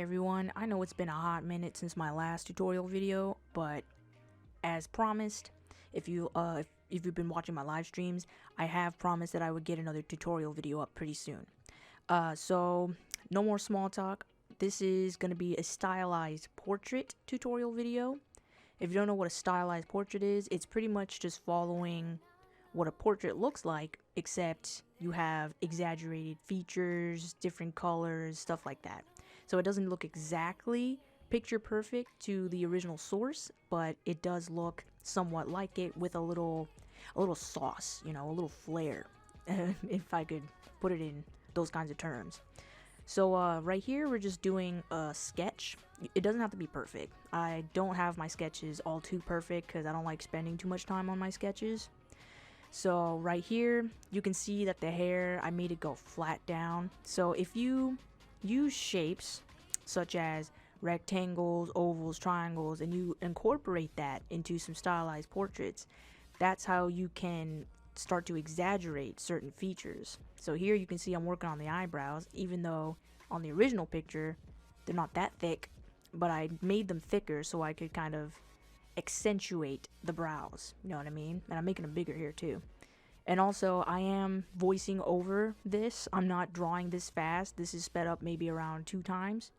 everyone. I know it's been a hot minute since my last tutorial video, but as promised, if you've been watching my live streams, I have promised that I would get another tutorial video up pretty soon. So no more small talk. This is going to be a stylized portrait tutorial video. If you don't know what a stylized portrait is, it's pretty much just following what a portrait looks like, except you have exaggerated features, different colors, stuff like that. So it doesn't look exactly picture perfect to the original source, but it does look somewhat like it with a little sauce, you know, a little flair, if I could put it in those kinds of terms. So right here we're just doing a sketch. It doesn't have to be perfect. I don't have my sketches all too perfect because I don't like spending too much time on my sketches. So right here you can see that the hair, I made it go flat down. So if you use shapes such as rectangles, ovals, triangles, and you incorporate that into some stylized portraits, that's how you can start to exaggerate certain features. So here you can see I'm working on the eyebrows, even though on the original picture they're not that thick, but I made them thicker so I could kind of accentuate the brows, you know what I mean? And I'm making them bigger here too. And also I am voicing over this. I'm not drawing this fast. This is sped up maybe around 2 times.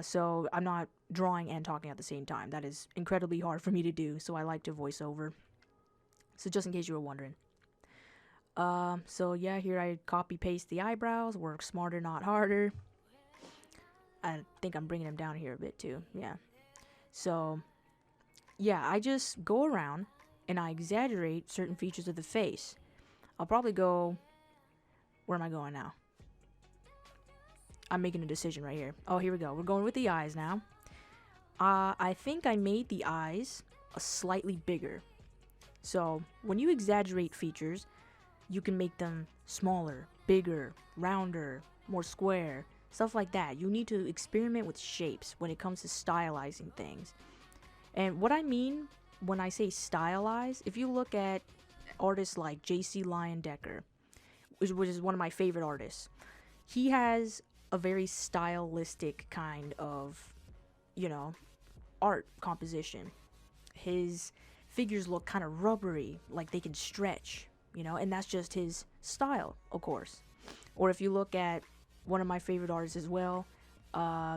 So I'm not drawing and talking at the same time. That is incredibly hard for me to do, so I like to voice over. So just in case you were wondering. So yeah, here I copy paste the eyebrows, work smarter not harder. I think I'm bringing them down here a bit too, yeah. So yeah, I just go around and I exaggerate certain features of the face. I'll probably go, where am I going now? I'm making a decision right here. Oh, here we go. We're going with the eyes now. I think I made the eyes a slightly bigger. So when you exaggerate features, you can make them smaller, bigger, rounder, more square, stuff like that. You need to experiment with shapes when it comes to stylizing things. And what I mean when I say stylize, if you look at artists like J.C. Leyendecker, which is one of my favorite artists, he has a very stylistic kind of, you know, art composition. His figures look kind of rubbery, like they can stretch, you know, and that's just his style, of course. Or if you look at one of my favorite artists as well,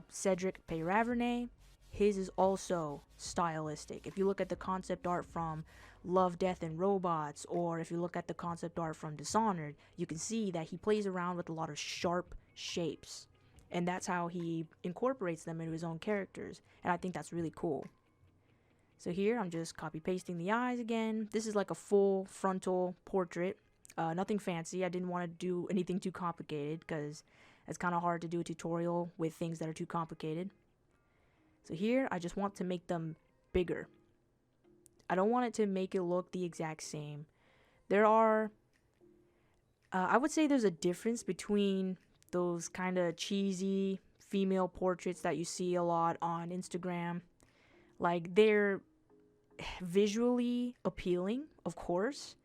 Cedric Peyraverne, his is also stylistic. If you look at the concept art from Love, Death, and Robots, or if you look at the concept art from Dishonored, you can see that he plays around with a lot of sharp shapes. And that's how he incorporates them into his own characters. And I think that's really cool. So here I'm just copy pasting the eyes again. This is like a full frontal portrait. Nothing fancy. I didn't want to do anything too complicated because it's kind of hard to do a tutorial with things that are too complicated. So here I just want to make them bigger. I don't want it to make it look the exact same. There are, I would say there's a difference between those kind of cheesy female portraits that you see a lot on Instagram. Like, they're visually appealing, of course.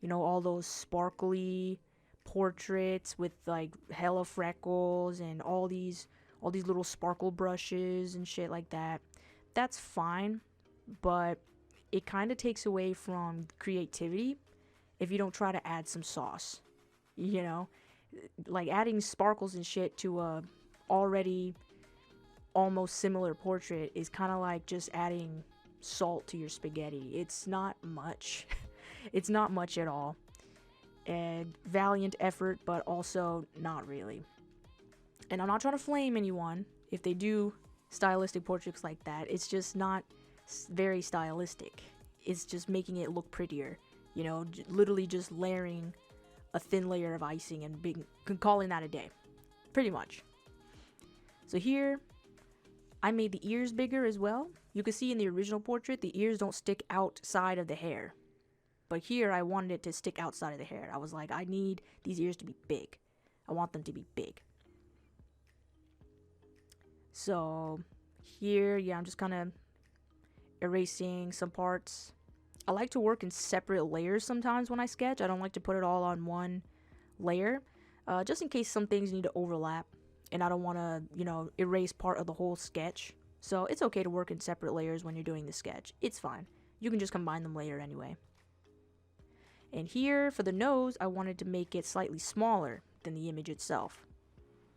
You know, all those sparkly portraits with like hella freckles and all these little sparkle brushes and shit like that. That's fine, but it kind of takes away from creativity if you don't try to add some sauce. You know, like adding sparkles and shit to a already almost similar portrait is kind of like just adding salt to your spaghetti. It's not much. It's not much at all. And valiant effort, but also not really. And I'm not trying to flame anyone if they do stylistic portraits like that. It's just not very stylistic. It's just making it look prettier. You know, literally just layering a thin layer of icing and calling that a day. Pretty much. So here, I made the ears bigger as well. You can see in the original portrait, the ears don't stick outside of the hair. But here, I wanted it to stick outside of the hair. I was like, I need these ears to be big. I want them to be big. So here, yeah, I'm just kind of erasing some parts. I like to work in separate layers sometimes when I sketch. I don't like to put it all on one layer, just in case some things need to overlap. and I don't want to, you know, erase part of the whole sketch. So it's okay to work in separate layers when you're doing the sketch. It's fine. You can just combine them later anyway. And here, for the nose, I wanted to make it slightly smaller than the image itself,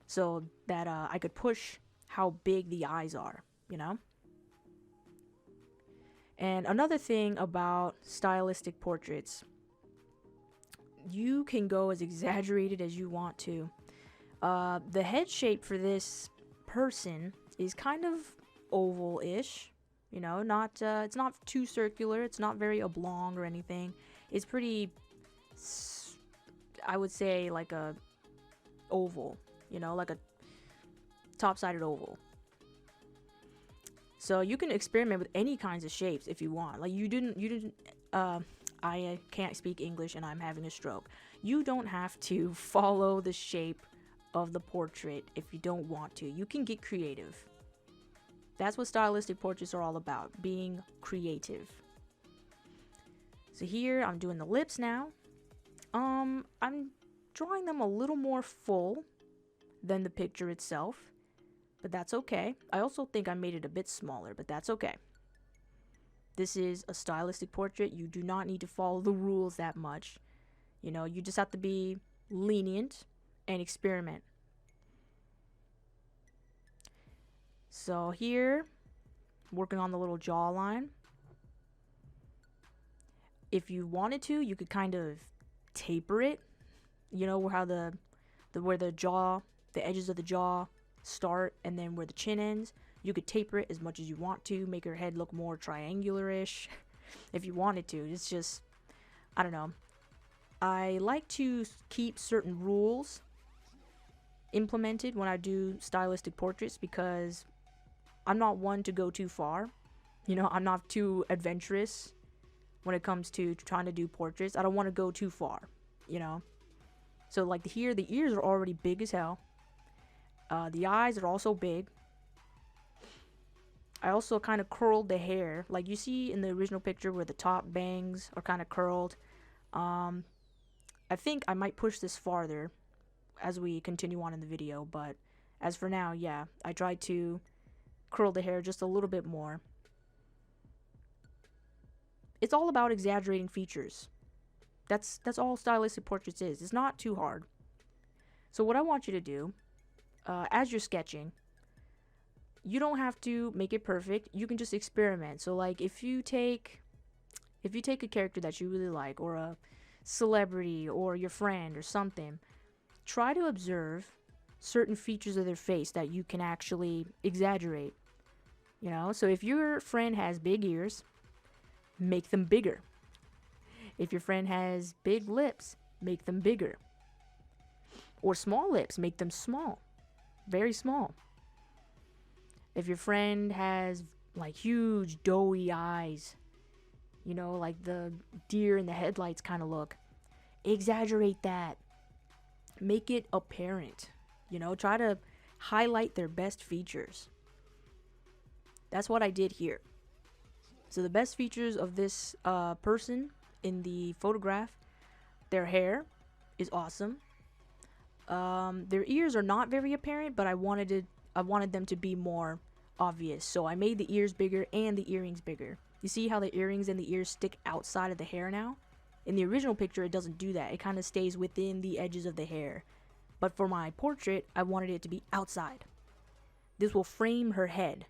so that I could push how big the eyes are, you know? And another thing about stylistic portraits, you can go as exaggerated as you want to. The head shape for this person is kind of oval-ish, you know, not it's not too circular, it's not very oblong or anything. It's pretty, I would say, like a oval, you know, like a top-sided oval. So you can experiment with any kinds of shapes if you want. Like I can't speak English and I'm having a stroke. You don't have to follow the shape of the portrait if you don't want to. You can get creative. That's what stylistic portraits are all about, being creative. So here I'm doing the lips now. I'm drawing them a little more full than the picture itself, but that's okay. I also think I made it a bit smaller, but that's okay. This is a stylistic portrait. You do not need to follow the rules that much. You know, you just have to be lenient and experiment. So here, working on the little jawline. If you wanted to, you could kind of taper it. You know how where the edges of the jaw start, and then where the chin ends. You could taper it as much as you want to, make your head look more triangular-ish if you wanted to. It's just, I don't know. I like to keep certain rules implemented when I do stylistic portraits because I'm not one to go too far. You know, I'm not too adventurous when it comes to trying to do portraits. I don't want to go too far, you know. So like here, the ears are already big as hell. The eyes are also big. I also kind of curled the hair, like you see in the original picture where the top bangs are kind of curled. I think I might push this farther as we continue on in the video, but as for now, yeah, I tried to curl the hair just a little bit more. It's all about exaggerating features. That's all stylistic portraits is. It's not too hard. So what I want you to do, as you're sketching, you don't have to make it perfect. You can just experiment. So like if you take a character that you really like, or a celebrity, or your friend, or something, try to observe certain features of their face that you can actually exaggerate. You know, so if your friend has big ears, make them bigger. If your friend has big lips, make them bigger. Or small lips, make them small. Very small. If your friend has like huge doughy eyes, you know, like the deer in the headlights kind of look, exaggerate that. Make it apparent. You know, try to highlight their best features. That's what I did here. So the best features of this person in the photograph, their hair is awesome. Their ears are not very apparent, but I wanted them to be more obvious. So I made the ears bigger and the earrings bigger. You see how the earrings and the ears stick outside of the hair now? In the original picture, it doesn't do that. It kind of stays within the edges of the hair. But for my portrait, I wanted it to be outside. This will frame her head.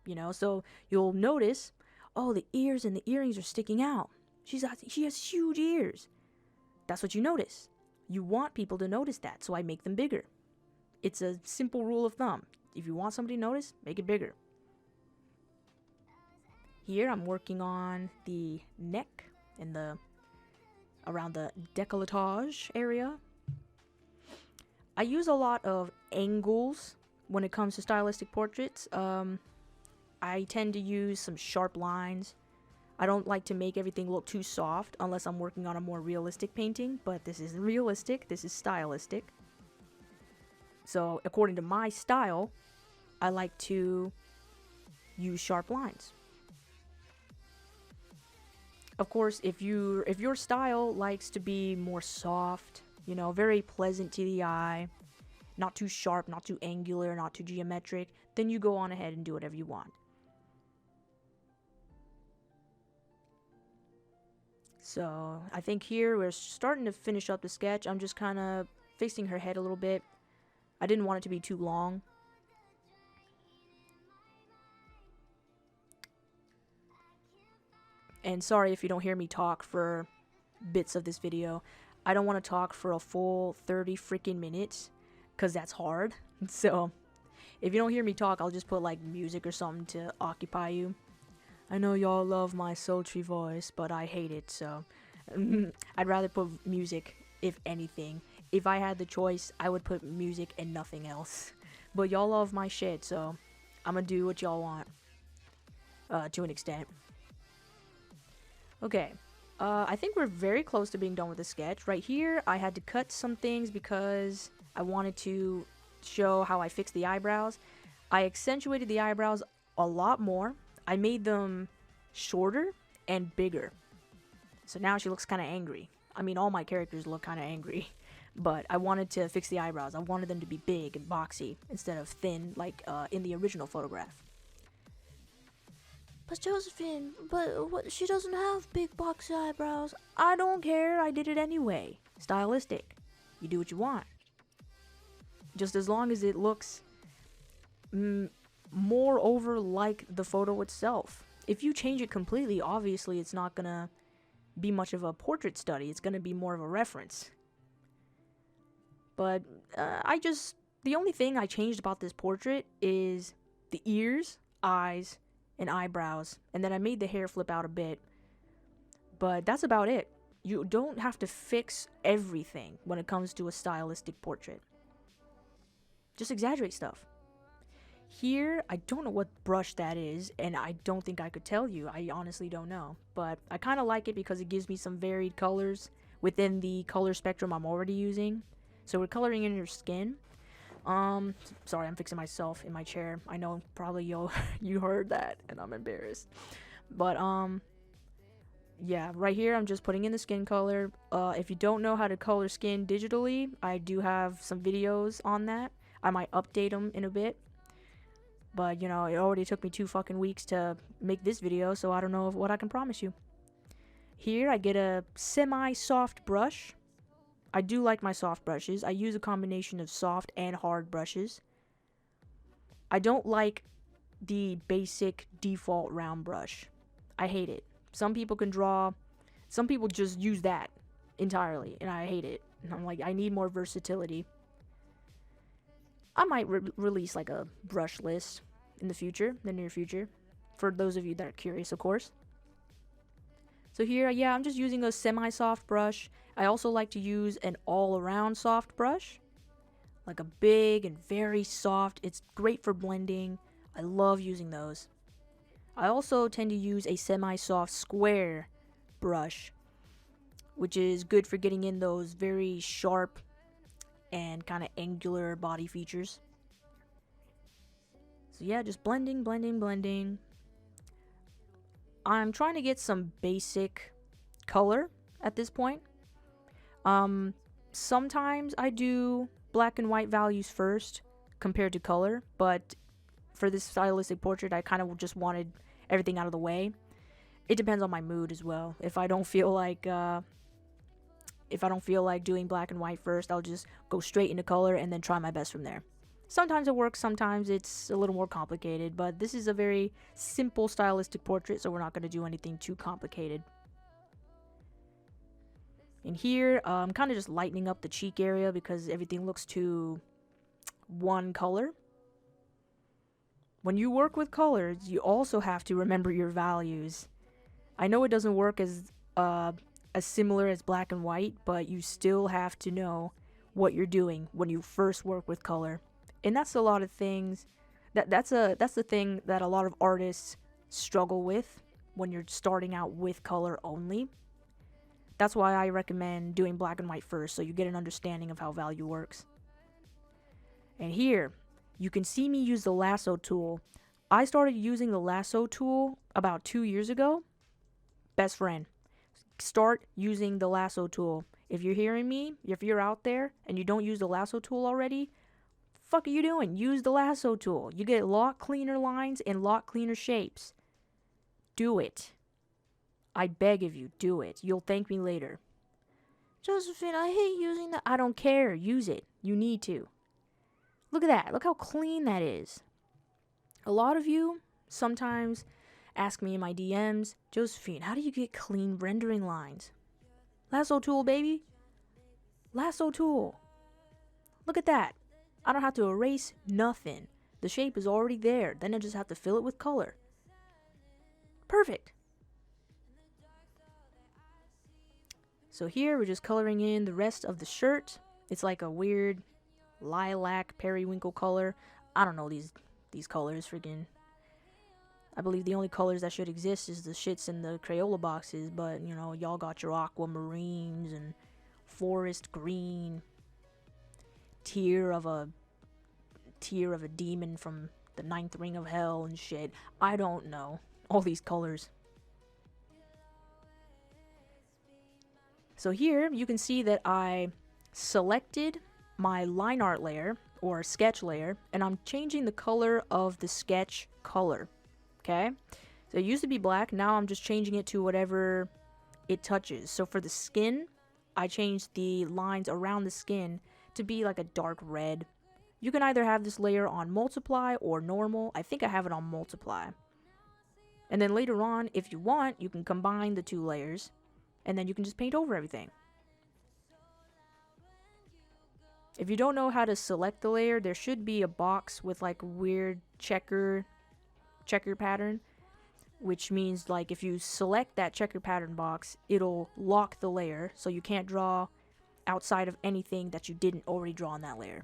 You know, so you'll notice, oh, the ears and the earrings are sticking out. She has huge ears. That's what you notice. You want people to notice that, so I make them bigger. It's a simple rule of thumb. If you want somebody to notice, make it bigger. Here I'm working on the neck and around the décolletage area. I use a lot of angles when it comes to stylistic portraits. I tend to use some sharp lines. I don't like to make everything look too soft unless I'm working on a more realistic painting, but this isn't realistic, this is stylistic. So according to my style, I like to use sharp lines. Of course, if your style likes to be more soft, you know, very pleasant to the eye, not too sharp, not too angular, not too geometric, then you go on ahead and do whatever you want. So I think here we're starting to finish up the sketch. I'm just kind of fixing her head a little bit. I didn't want it to be too long. And sorry if you don't hear me talk for bits of this video. I don't want to talk for a full 30 freaking minutes, because that's hard. So if you don't hear me talk, I'll just put like music or something to occupy you. I know y'all love my sultry voice, but I hate it, so I'd rather put music, if anything. If I had the choice, I would put music and nothing else. But y'all love my shit, so I'm gonna do what y'all want, to an extent. Okay, I think we're very close to being done with the sketch. Right here, I had to cut some things because I wanted to show how I fixed the eyebrows. I accentuated the eyebrows a lot more. I made them shorter and bigger. So now she looks kind of angry. I mean, all my characters look kind of angry. But I wanted to fix the eyebrows. I wanted them to be big and boxy instead of thin like in the original photograph. But Josephine, she doesn't have big boxy eyebrows. I don't care. I did it anyway. Stylistic. You do what you want. Just as long as it looks moreover like the photo itself. If you change it completely, obviously it's not gonna be much of a portrait study. It's gonna be more of a reference. But the only thing I changed about this portrait is the ears, eyes, and eyebrows, and then I made the hair flip out a bit. But that's about it. You don't have to fix everything when it comes to a stylistic portrait. Just exaggerate stuff. Here, I don't know what brush that is, and I don't think I could tell you. I honestly don't know. But I kind of like it because it gives me some varied colors within the color spectrum I'm already using. So we're coloring in your skin. Sorry, I'm fixing myself in my chair. I know probably you heard that, and I'm embarrassed. But, yeah, right here I'm just putting in the skin color. If you don't know how to color skin digitally, I do have some videos on that. I might update them in a bit. But, you know, it already took me 2 fucking weeks to make this video, so I don't know what I can promise you. Here, I get a semi-soft brush. I do like my soft brushes. I use a combination of soft and hard brushes. I don't like the basic default round brush. I hate it. Some people can draw. Some people just use that entirely, and I hate it. And I'm like, I need more versatility. I might release like a brush list in the near future, for those of you that are curious, of course. So here, yeah, I'm just using a semi-soft brush. I also like to use an all-around soft brush, like a big and very soft. It's great for blending. I love using those. I also tend to use a semi-soft square brush, which is good for getting in those very sharp and kind of angular body features. So yeah, just blending, blending, blending. I'm trying to get some basic color at this point. Sometimes I do black and white values first compared to color, but for this stylistic portrait, I kind of just wanted everything out of the way. It depends on my mood as well. If I don't feel like doing black and white first, I'll just go straight into color and then try my best from there. Sometimes it works, sometimes it's a little more complicated, but this is a very simple stylistic portrait, so we're not going to do anything too complicated. And here, I'm kind of just lightening up the cheek area because everything looks too one color. When you work with colors, you also have to remember your values. I know it doesn't work as similar as black and white, but you still have to know what you're doing when you first work with color. And that's a lot of things. That's the thing that a lot of artists struggle with when you're starting out with color only. That's why I recommend doing black and white first, so you get an understanding of how value works. And here, you can see me use the lasso tool. I started using the lasso tool about 2 years ago. Best friend. Start using the lasso tool. If you're hearing me, if you're out there and you don't use the lasso tool already, fuck are you doing? Use the lasso tool. You get a lot cleaner lines and a lot cleaner shapes. Do it. I beg of you, do it. You'll thank me later. Josephine, I hate using that. I don't care. Use it. You need to. Look at that. Look how clean that is. A lot of you sometimes ask me in my DMs, Josephine, how do you get clean rendering lines? Lasso tool, baby. Lasso tool. Look at that. I don't have to erase nothing. The shape is already there. Then I just have to fill it with color. Perfect. So here we're just coloring in the rest of the shirt. It's like a weird lilac periwinkle color. I don't know these colors, freaking. I believe the only colors that should exist is the shits in the Crayola boxes, but you know, y'all got your aquamarines and forest green, tear of a demon from the 9th ring of hell and shit. I don't know all these colors. So here you can see that I selected my line art layer or sketch layer, and I'm changing the color of the sketch color. Okay, so it used to be black. Now I'm just changing it to whatever it touches. So for the skin, I changed the lines around the skin to be like a dark red. You can either have this layer on multiply or normal. I think I have it on multiply. And then later on, if you want, you can combine the 2 layers, and then you can just paint over everything. If you don't know how to select the layer, there should be a box with like weird checker pattern, which means like if you select that checker pattern box, it'll lock the layer so you can't draw outside of anything that you didn't already draw on that layer.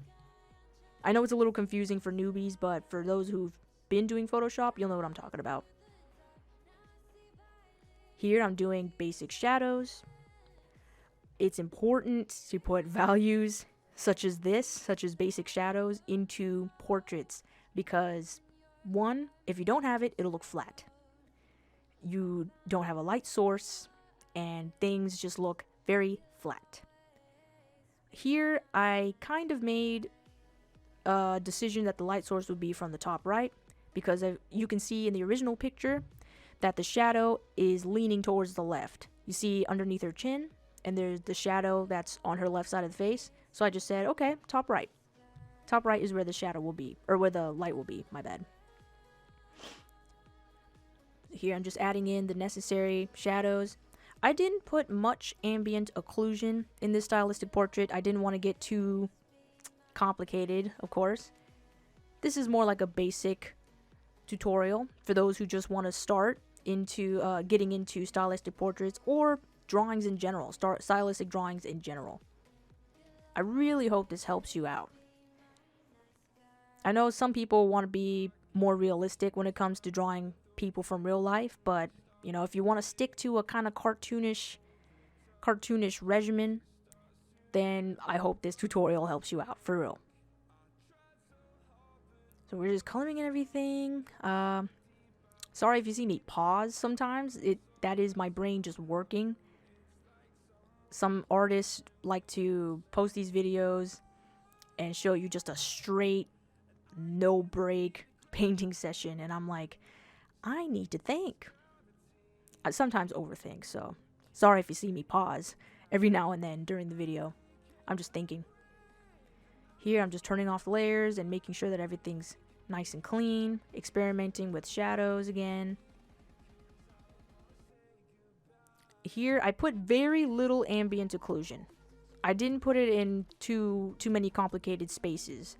I know it's a little confusing for newbies, but for those who've been doing Photoshop, you'll know what I'm talking about. Here I'm doing basic shadows. It's important to put values such as basic shadows into portraits, because 1, if you don't have it, it'll look flat. You don't have a light source, and things just look very flat. Here, I kind of made a decision that the light source would be from the top right, because you can see in the original picture that the shadow is leaning towards the left. You see underneath her chin, and there's the shadow that's on her left side of the face. So I just said, okay, top right. Top right is where the shadow will be, or where the light will be, my bad. Here I'm just adding in the necessary shadows. I didn't put much ambient occlusion in this stylistic portrait. I didn't want to get too complicated, of course. This is more like a basic tutorial for those who just want to start into getting into stylistic portraits or drawings in general, stylistic drawings in general. I really hope this helps you out. I know some people want to be more realistic when it comes to drawing people from real life, but you know, if you want to stick to a kind of cartoonish regimen, then I hope this tutorial helps you out, for real. So we're just coloring in everything. Sorry if you see me pause sometimes. That is my brain just working. Some artists like to post these videos and show you just a straight, no break painting session, and I'm like, I need to think. I sometimes overthink, so sorry if you see me pause every now and then during the video. I'm just thinking. Here I'm just turning off layers and making sure that everything's nice and clean, experimenting with shadows again. Here I put very little ambient occlusion. I didn't put it in too many complicated spaces.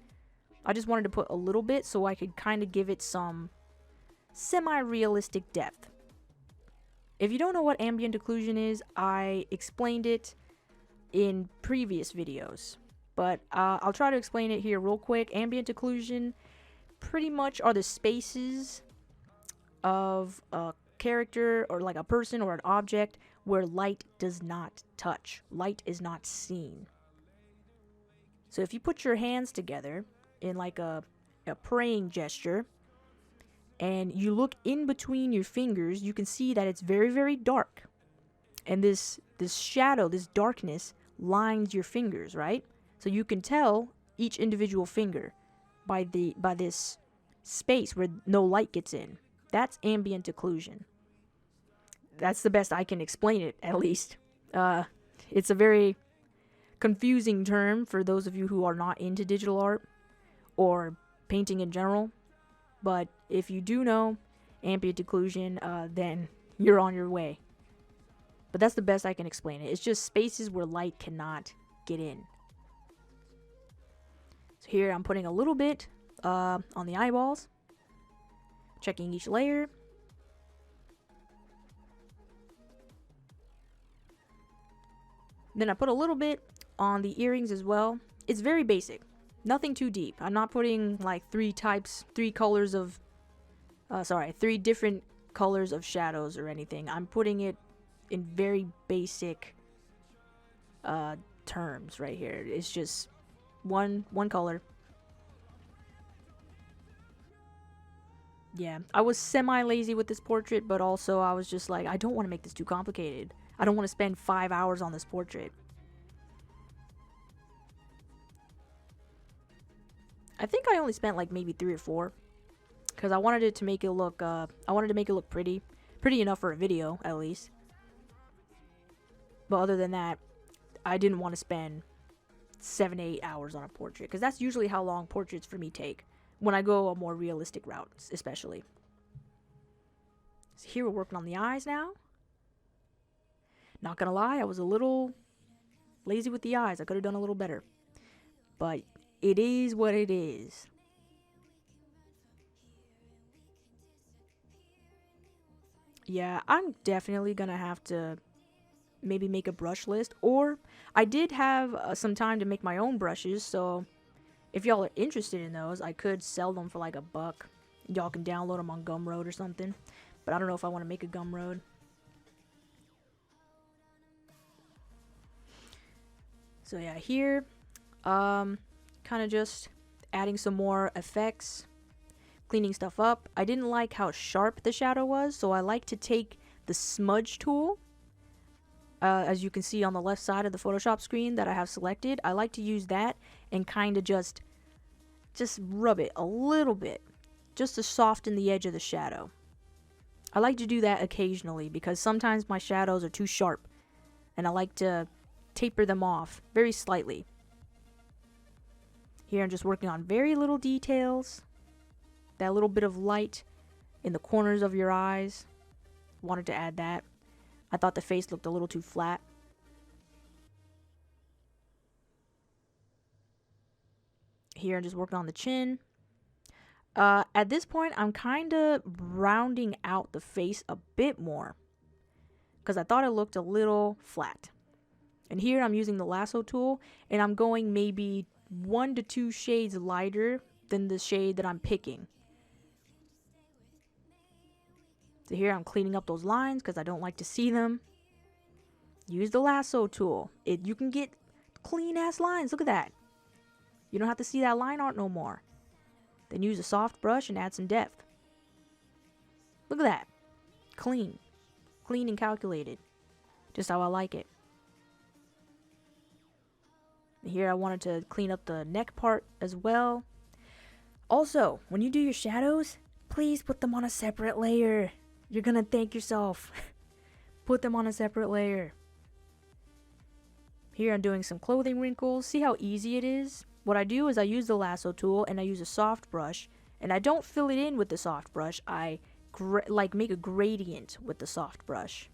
I just wanted to put a little bit so I could kind of give it some semi-realistic depth. If you don't know what ambient occlusion is, I explained it in previous videos, but I'll try to explain it here real quick. Ambient occlusion pretty much are the spaces of a character or like a person or an object where light does not touch. Light is not seen. So if you put your hands together in like a praying gesture and you look in between your fingers, you can see that it's very, very dark. And this shadow, this darkness lines your fingers, right? So you can tell each individual finger. by this space where no light gets in. That's ambient occlusion. That's the best I can explain it, at least. It's a very confusing term for those of you who are not into digital art or painting in general. But if you do know ambient occlusion, then you're on your way. But that's the best I can explain it. It's just spaces where light cannot get in. So here I'm putting a little bit on the eyeballs, checking each layer. Then I put a little bit on the earrings as well. It's very basic, nothing too deep. I'm not putting like three different colors of shadows or anything. I'm putting it in very basic terms right here. It's just one color. Yeah, I was semi-lazy with this portrait, but also I was just like, I don't want to make this too complicated. I don't want to spend 5 hours on this portrait. I think I only spent like maybe 3 or 4, because I wanted it to make it look pretty enough for a video at least. But other than that, I didn't want to spend 7 to 8 hours on a portrait, because that's usually how long portraits for me take when I go a more realistic route, especially. So here we're working on the eyes now. Not gonna lie, I was a little lazy with the eyes. I could have done a little better, but it is what it is. Yeah, I'm definitely gonna have to maybe make a brush list, or I did have some time to make my own brushes, so if y'all are interested in those, I could sell them for like $1. Y'all can download them on Gumroad or something, but I don't know if I want to make a Gumroad. So yeah, here kind of just adding some more effects, cleaning stuff up. I didn't like how sharp the shadow was, so I like to take the smudge tool, as you can see on the left side of the Photoshop screen that I have selected. I like to use that and kind of just rub it a little bit, just to soften the edge of the shadow. I like to do that occasionally because sometimes my shadows are too sharp, and I like to taper them off very slightly. Here I'm just working on very little details. That little bit of light in the corners of your eyes. Wanted to add that. I thought the face looked a little too flat. Here I'm just working on the chin. At this point, I'm kind of rounding out the face a bit more, because I thought it looked a little flat. And here I'm using the lasso tool, and I'm going maybe 1 to 2 shades lighter than the shade that I'm picking. So here I'm cleaning up those lines because I don't like to see them. Use the lasso tool. You can get clean ass lines. Look at that. You don't have to see that line art no more. Then use a soft brush and add some depth. Look at that. Clean. Clean and calculated. Just how I like it. Here I wanted to clean up the neck part as well. Also, when you do your shadows, please put them on a separate layer. You're gonna thank yourself. Put them on a separate layer. Here I'm doing some clothing wrinkles. See how easy it is? What I do is I use the lasso tool and I use a soft brush, and I don't fill it in with the soft brush. I make a gradient with the soft brush,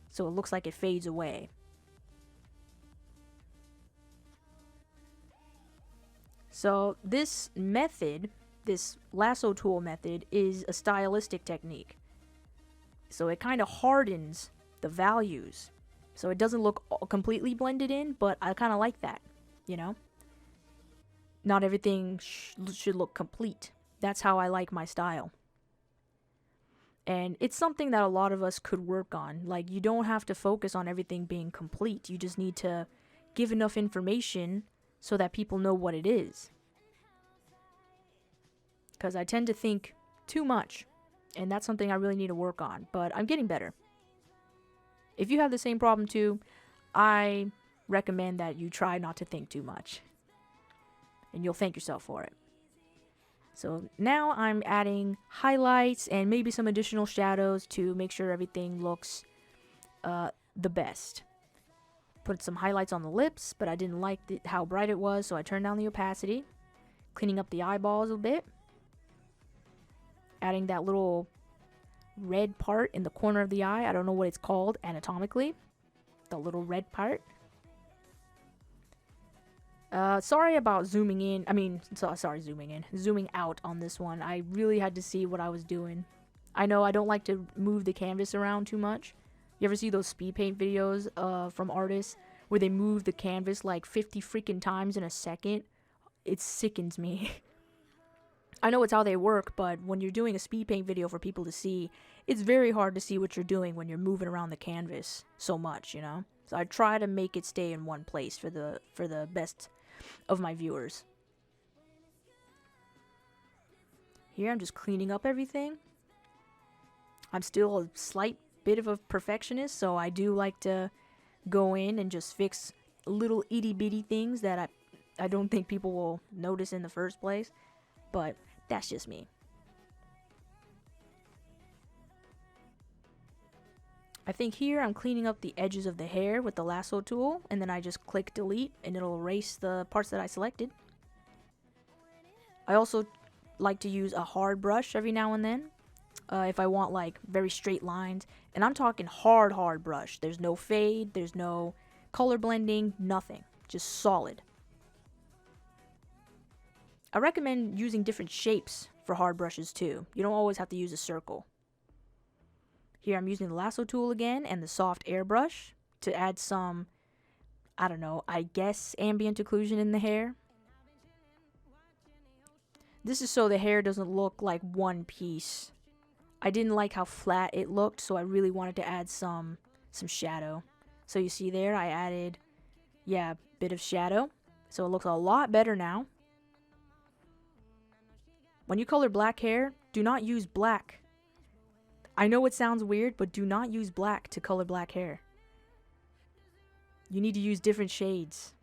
so it looks like it fades away. So this method, this lasso tool method, is a stylistic technique. So it kind of hardens the values, so it doesn't look completely blended in, but I kind of like that, you know? Not everything should look complete. That's how I like my style. And it's something that a lot of us could work on. Like, you don't have to focus on everything being complete. You just need to give enough information so that people know what it is. Because I tend to think too much, and that's something I really need to work on. But I'm getting better. If you have the same problem too, I recommend that you try not to think too much, and you'll thank yourself for it. So now I'm adding highlights and maybe some additional shadows to make sure everything looks the best. Put some highlights on the lips, but I didn't like how bright it was, so I turned down the opacity. Cleaning up the eyeballs a bit. Adding that little red part in the corner of the eye. I don't know what it's called anatomically. The little red part. Sorry about zooming in. I mean, sorry, zooming in. Zooming out on this one. I really had to see what I was doing. I know I don't like to move the canvas around too much. You ever see those speed paint videos from artists where they move the canvas like 50 freaking times in a second? It sickens me. I know it's how they work, but when you're doing a speed paint video for people to see, it's very hard to see what you're doing when you're moving around the canvas so much, you know? So I try to make it stay in one place for the best of my viewers. Here I'm just cleaning up everything. I'm still a slight bit of a perfectionist, so I do like to go in and just fix little itty bitty things that I don't think people will notice in the first place, but that's just me. I think here I'm cleaning up the edges of the hair with the lasso tool, and then I just click delete and it'll erase the parts that I selected. I also like to use a hard brush every now and then if I want like very straight lines, and I'm talking hard brush. There's no fade, there's no color blending, nothing, just solid. I recommend using different shapes for hard brushes too. You don't always have to use a circle. Here I'm using the lasso tool again and the soft airbrush to add some, I don't know, I guess ambient occlusion in the hair. This is so the hair doesn't look like one piece. I didn't like how flat it looked, so I really wanted to add some shadow. So you see there, I added, yeah, a bit of shadow. So it looks a lot better now. When you color black hair, do not use black. I know it sounds weird, but do not use black to color black hair. You need to use different shades.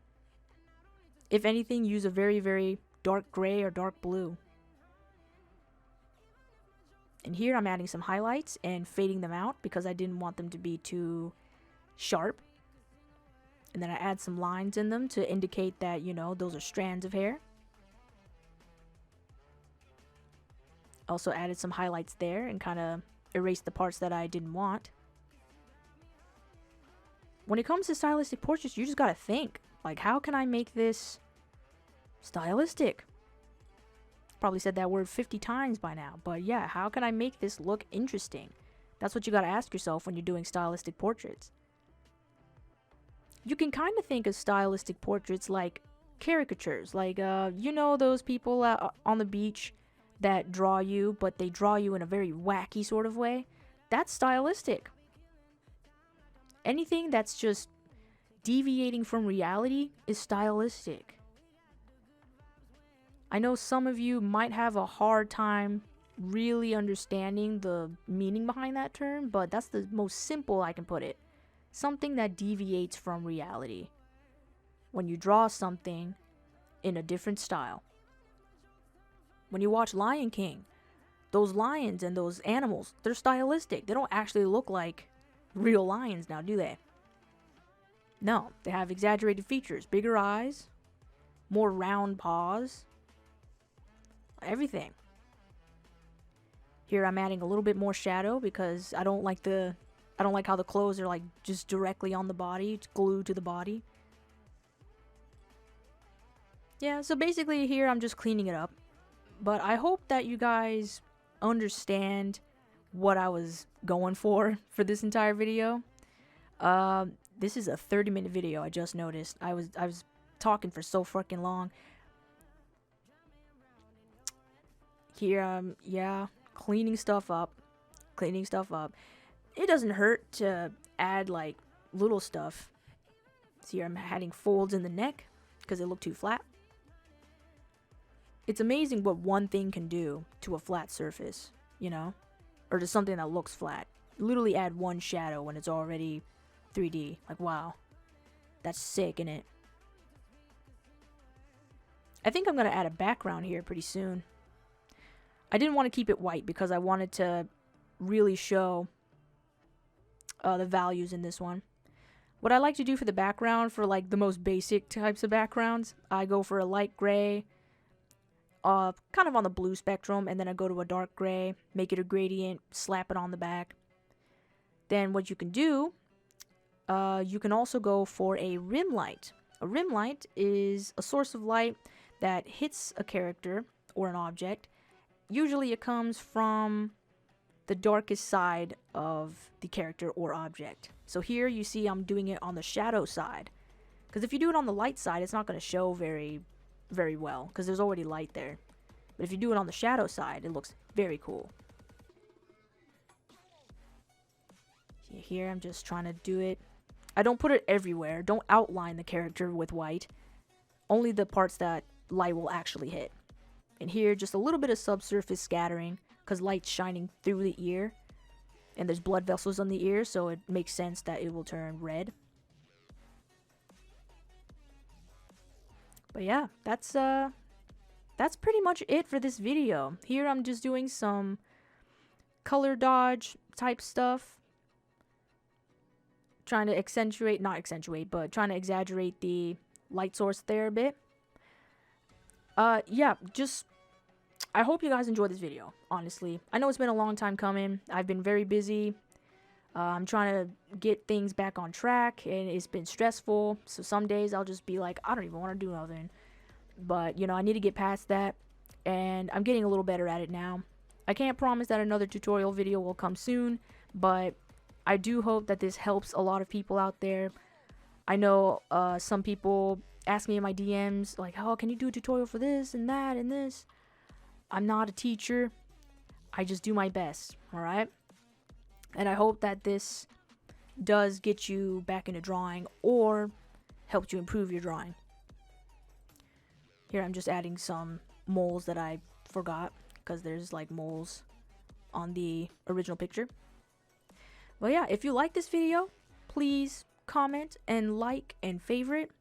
If anything, use a very, very dark gray or dark blue. And here I'm adding some highlights and fading them out because I didn't want them to be too sharp. And then I add some lines in them to indicate that, you know, those are strands of hair. Also added some highlights there and kind of erased the parts that I didn't want. When it comes to stylistic portraits, you just gotta think, like, how can I make this stylistic? Probably said that word 50 times by now, but yeah, how can I make this look interesting? That's what you gotta ask yourself when you're doing stylistic portraits. You can kind of think of stylistic portraits like caricatures, like, you know those people on the beach that draw you, but they draw you in a very wacky sort of way? That's stylistic. Anything that's just deviating from reality is stylistic. I know some of you might have a hard time really understanding the meaning behind that term, but that's the most simple I can put it. Something that deviates from reality. When you draw something in a different style. When you watch Lion King, those lions and those animals, they're stylistic. They don't actually look like real lions now, do they? No, they have exaggerated features. Bigger eyes, more round paws, everything. Here I'm adding a little bit more shadow because I don't like how the clothes are like just directly on the body. It's glued to the body. Yeah, so basically here I'm just cleaning it up. But I hope that you guys understand what I was going for this entire video. This is a 30-minute video, I just noticed. I was talking for so fucking long. Here, yeah, cleaning stuff up. It doesn't hurt to add, like, little stuff. See, I'm adding folds in the neck because they look too flat. It's amazing what one thing can do to a flat surface, you know? Or to something that looks flat. Literally add one shadow when it's already 3D. Like, wow. That's sick, innit? I think I'm going to add a background here pretty soon. I didn't want to keep it white because I wanted to really show the values in this one. What I like to do for the background, for like the most basic types of backgrounds, I go for a light gray, kind of on the blue spectrum, and then I go to a dark gray, make it a gradient, slap it on the back. Then what you can do, you can also go for a rim light. A rim light is a source of light that hits a character or an object. Usually it comes from the darkest side of the character or object. So here you see I'm doing it on the shadow side. Because if you do it on the light side, it's not going to show very well, because there's already light there. But if you do it on the shadow side, it looks very cool. Here I'm just trying to do it. I don't put it everywhere. Don't outline the character with white. Only the parts that light will actually hit. And here, just a little bit of subsurface scattering, because light's shining through the ear. And there's blood vessels on the ear, so it makes sense that it will turn red. But yeah, that's pretty much it for this video. Here I'm just doing some color dodge type stuff. Trying to not accentuate, but trying to exaggerate the light source there a bit. Yeah, I hope you guys enjoyed this video, honestly. I know it's been a long time coming. I've been very busy. I'm trying to get things back on track, and it's been stressful. So some days I'll just be like, I don't even want to do nothing. But, you know, I need to get past that, and I'm getting a little better at it now. I can't promise that another tutorial video will come soon, but I do hope that this helps a lot of people out there. I know some people ask me in my DMs, like, oh, can you do a tutorial for this and that and this? I'm not a teacher. I just do my best, alright? And I hope that this does get you back into drawing or helps you improve your drawing. Here I'm just adding some moles that I forgot, because there's like moles on the original picture. But yeah, if you like this video, please comment and like and favorite.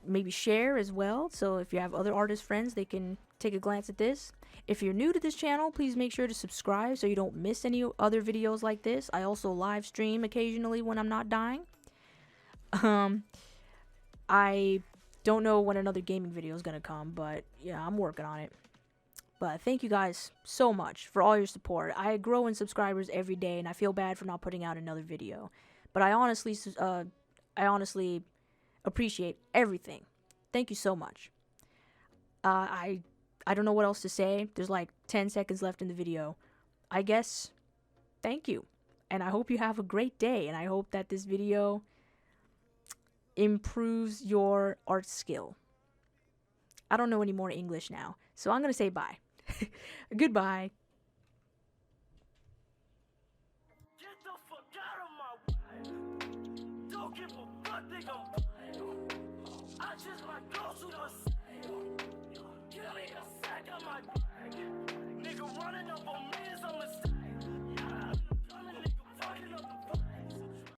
Maybe share as well, so if you have other artist friends, they can take a glance at this. If you're new to this channel, please make sure to subscribe so you don't miss any other videos like this. I also live stream occasionally when I'm not dying. I don't know when another gaming video is gonna come, but yeah, I'm working on it. But thank you guys so much for all your support. I grow in subscribers every day, and I feel bad for not putting out another video. But I honestly appreciate everything. Thank you so much. I don't know what else to say. There's like 10 seconds left in the video. I guess thank you. And I hope you have a great day, and I hope that this video improves your art skill. I don't know any more English now, so I'm going to say bye. Goodbye. Get the fuck out of my way. Don't give a fuck, think I just might go to the give me a sack of my nigga running up on me is a mistake.